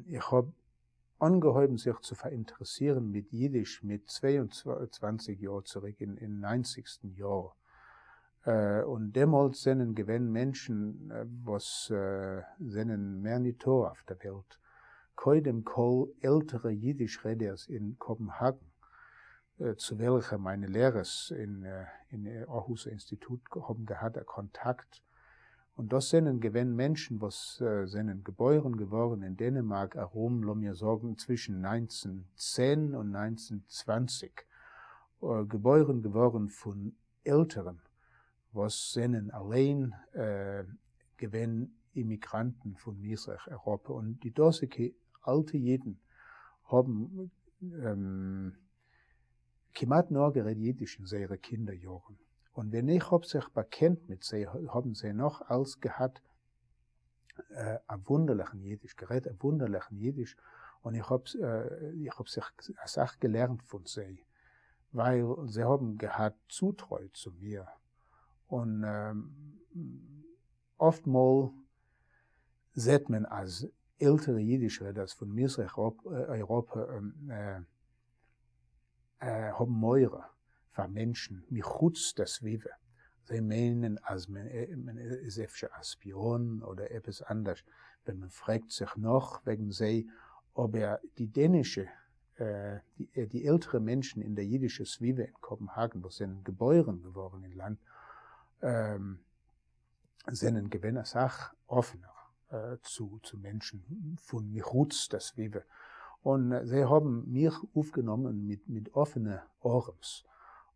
Ich habe angeheuben, sich zu verinteressieren mit Jiddisch mit 22 Jahren zurück, in 90. Jahr. Und damals sind gewesen Menschen, was sind mehr nicht da auf der Welt. Keinem Kohl ältere Jiddisch-Reders in Kopenhagen, zu welcher meine Lehrers in Aarhuser Institut haben gehabt, Kontakt. Und das sind gewesen Menschen, was sind geboren geworden in Dänemark, herum, lass mir sagen, zwischen 1910 und 1920. Geboren geworden von Älteren, was sind allein gewesen Immigranten von Misrach, Europa. Und die dosige alte Jeden haben kemat nur geredet Jiddisch in ihre Kinderjahren. Und wenn ich hab sich bekennt mit sie, haben sie noch als gehabt, ein wunderlichen Jiddisch, geredet, ein wunderlichen Jiddisch. Und ich hab sich eine Sache gelernt von sie, weil sie haben gehabt Zutreu zu mir. Und oftmals sieht man als ältere Jiddisch-Reders von Misrach Europa haben Meure von Menschen, mich chutz das Wive. Sie meinen, als man ist ein Spion oder etwas anderes. Wenn man fragt sich noch wegen sie, ob die dänische, die ältere Menschen in der jiddischen Zwiebe in Kopenhagen, wo sind geboren geworden im Land, sind ein gewinner Sach offener zu Menschen von Michutz das Wive. Und sie haben mich aufgenommen mit offenen Ohren.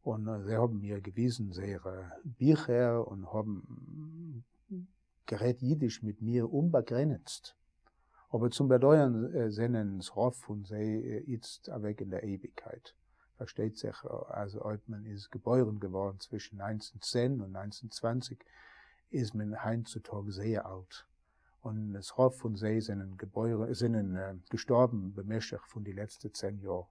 Und sie haben mir gewiesen, ihre Bücher und haben gerät Jiddisch mit mir unbegrenzt. Aber zum Bedeuern sind es Rauf und sie jetzt weg in der Ewigkeit. Versteht sich, also ob man ist geboren geworden zwischen 1910 und 1920, ist man heutzutage sehr alt. Und das Rauf und sie sind gestorben, bemächtigt von den letzten 10 Jahren.